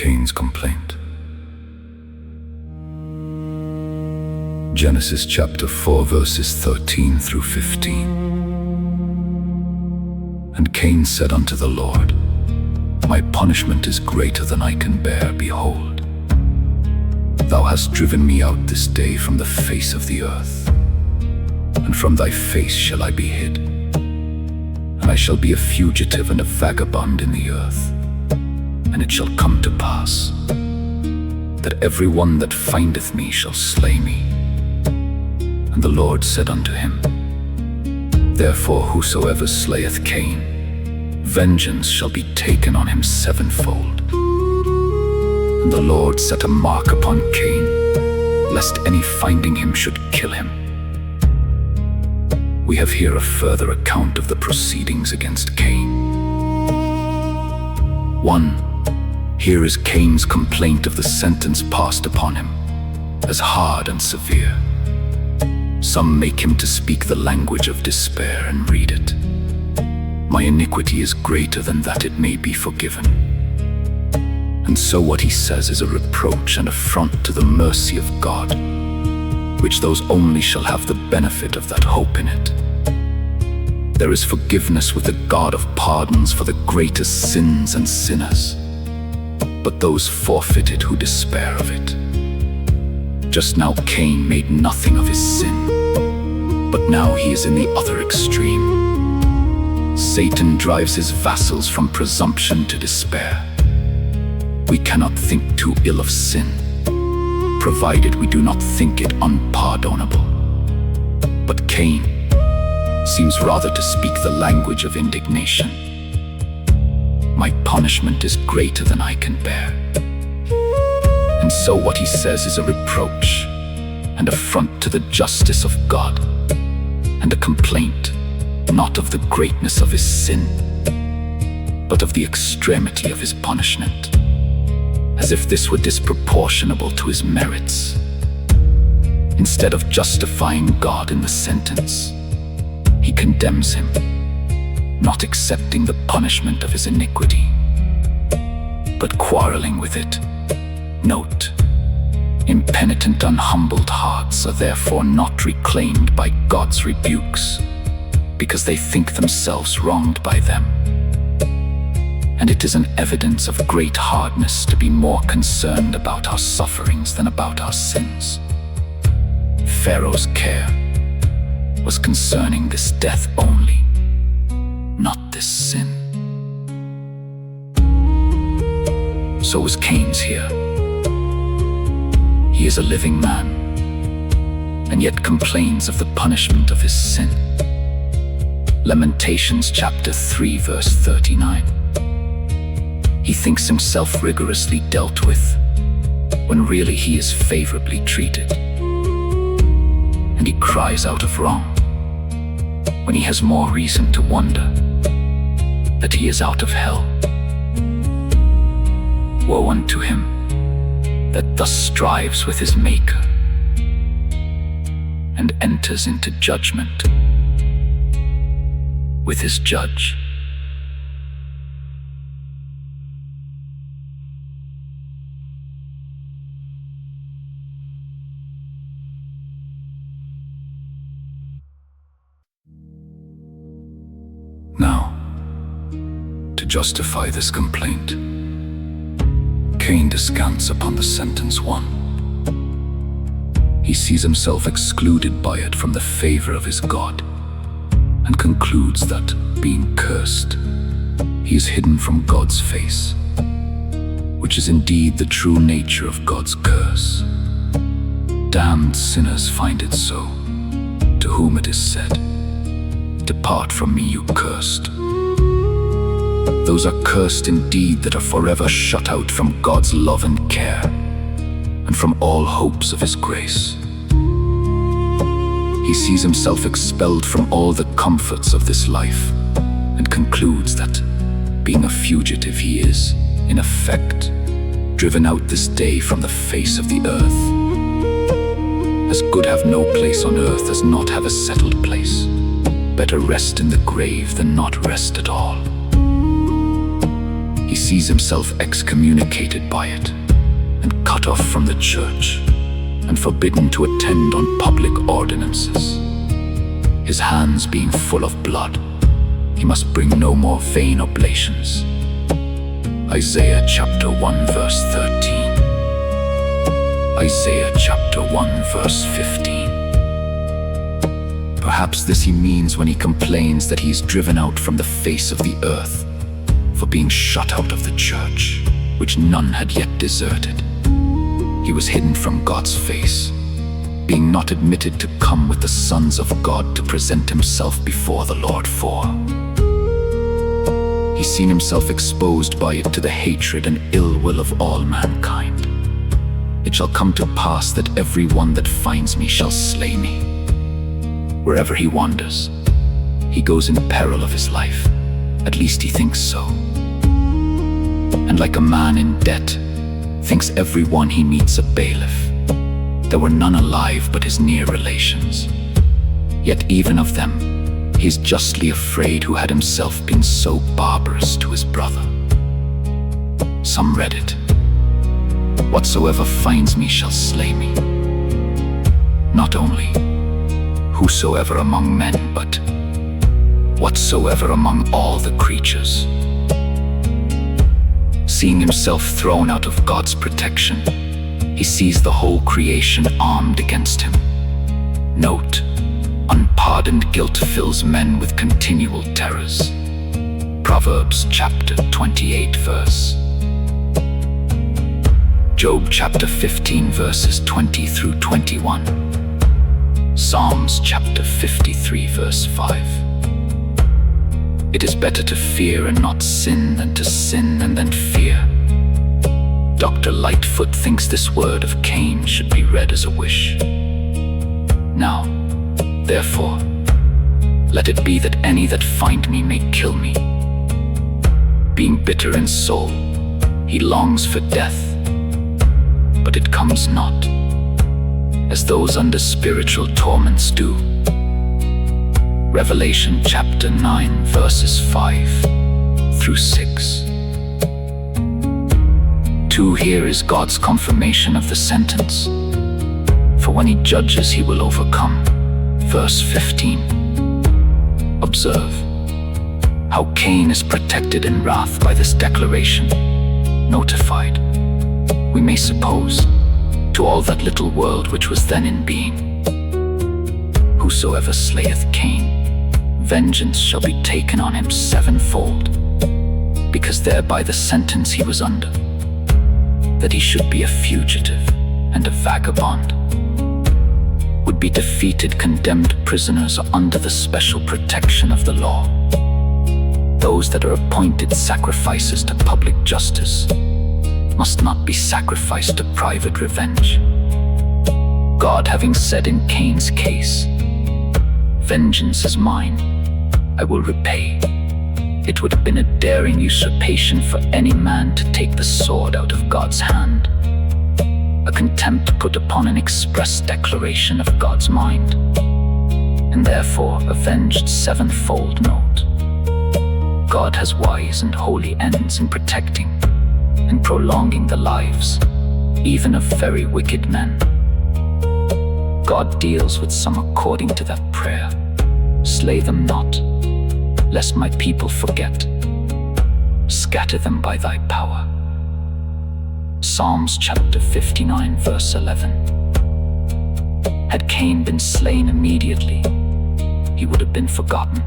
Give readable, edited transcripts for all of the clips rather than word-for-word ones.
Cain's complaint. Genesis chapter 4 verses 13 through 15. And Cain said unto the Lord, My punishment is greater than I can bear. Behold, thou hast driven me out this day from the face of the earth, and from thy face shall I be hid, and I shall be a fugitive and a vagabond in the earth. And it shall come to pass, that every one that findeth me shall slay me. And the Lord said unto him, Therefore whosoever slayeth Cain, vengeance shall be taken on him sevenfold. And the Lord set a mark upon Cain, lest any finding him should kill him. We have here a further account of the proceedings against Cain. 1. Here is Cain's complaint of the sentence passed upon him, as hard and severe. Some make him to speak the language of despair and read it. My iniquity is greater than that it may be forgiven. And so what he says is a reproach and affront to the mercy of God, which those only shall have the benefit of that hope in it. There is forgiveness with the God of pardons for the greatest sins and sinners, but those forfeited who despair of it. Just now Cain made nothing of his sin, but now he is in the other extreme. Satan drives his vassals from presumption to despair. We cannot think too ill of sin, provided we do not think it unpardonable. But Cain seems rather to speak the language of indignation. My punishment is greater than I can bear. And so what he says is a reproach, an affront to the justice of God, and a complaint, not of the greatness of his sin, but of the extremity of his punishment, as if this were disproportionable to his merits. Instead of justifying God in the sentence, he condemns him, not accepting the punishment of his iniquity, but quarreling with it. Note, impenitent, unhumbled hearts are therefore not reclaimed by God's rebukes, because they think themselves wronged by them. And it is an evidence of great hardness to be more concerned about our sufferings than about our sins. Pharaoh's care was concerning this death only, not this sin. So was Cain's here. He is a living man, and yet complains of the punishment of his sin. Lamentations chapter 3 verse 39. He thinks himself rigorously dealt with, when really he is favorably treated. And he cries out of wrong, when he has more reason to wonder that he is out of hell. Woe unto him that thus strives with his Maker, and enters into judgment with his judge. Now, to justify this complaint, Cain descants upon the sentence 1. He sees himself excluded by it from the favor of his God, and concludes that, being cursed, he is hidden from God's face, which is indeed the true nature of God's curse. Damned sinners find it so, to whom it is said, Depart from me, you cursed. Those are cursed indeed that are forever shut out from God's love and care, and from all hopes of his grace. He sees himself expelled from all the comforts of this life, and concludes that, being a fugitive, he is, in effect, driven out this day from the face of the earth. As good have no place on earth as not have a settled place. Better rest in the grave than not rest at all. He sees himself excommunicated by it, and cut off from the church, and forbidden to attend on public ordinances. His hands being full of blood, he must bring no more vain oblations. Isaiah chapter 1 verse 13. Isaiah chapter 1 verse 15. Perhaps this he means when he complains that he is driven out from the face of the earth for being shut out of the church, which none had yet deserted. He was hidden from God's face, being not admitted to come with the sons of God to present himself before the Lord for. He's seen himself exposed by it to the hatred and ill will of all mankind. It shall come to pass that every one that finds me shall slay me. Wherever he wanders, he goes in peril of his life, at least he thinks so. And like a man in debt, thinks every one he meets a bailiff. There were none alive but his near relations. Yet even of them, he is justly afraid who had himself been so barbarous to his brother. Some read it, "Whatsoever finds me shall slay me." Not only whosoever among men, but whatsoever among all the creatures. Seeing himself thrown out of God's protection, he sees the whole creation armed against him. Note, unpardoned guilt fills men with continual terrors. Proverbs chapter 28 verse. Job chapter 15 verses 20 through 21. Psalms chapter 53 verse 5. It is better to fear and not sin than to sin and then fear. Dr. Lightfoot thinks this word of Cain should be read as a wish. Now, therefore, let it be that any that find me may kill me. Being bitter in soul, he longs for death, but it comes not, as those under spiritual torments do. Revelation chapter 9 verses 5 through 6. 2. Here is God's confirmation of the sentence. For when he judges, he will overcome. Verse 15. Observe how Cain is protected in wrath by this declaration. Notified, we may suppose, to all that little world which was then in being. Whosoever slayeth Cain, vengeance shall be taken on him sevenfold, because thereby the sentence he was under, that he should be a fugitive and a vagabond, would be defeated. Condemned prisoners are under the special protection of the law. Those that are appointed sacrifices to public justice must not be sacrificed to private revenge. God having said in Cain's case, "Vengeance is mine, I will repay," it would have been a daring usurpation for any man to take the sword out of God's hand, a contempt put upon an express declaration of God's mind, and therefore avenged sevenfold. Note, God has wise and holy ends in protecting and prolonging the lives, even of very wicked men. God deals with some according to that prayer, "Slay them not, lest my people forget. Scatter them by thy power." Psalms chapter 59 verse 11. Had Cain been slain immediately, he would have been forgotten.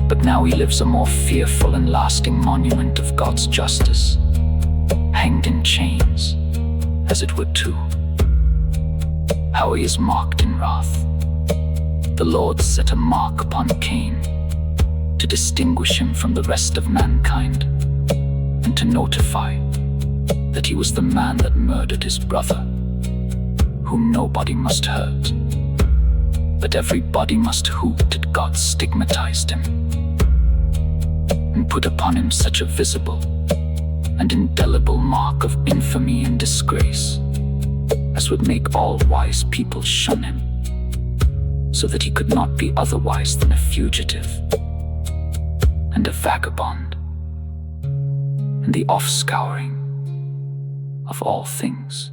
But now he lives a more fearful and lasting monument of God's justice, hanged in chains, as it were too. How he is marked in wrath. The Lord set a mark upon Cain, to distinguish him from the rest of mankind, and to notify that he was the man that murdered his brother, whom nobody must hurt, but everybody must hoot that God stigmatized him, and put upon him such a visible and indelible mark of infamy and disgrace as would make all wise people shun him, so that he could not be otherwise than a fugitive and a vagabond. and the offscouring of all things.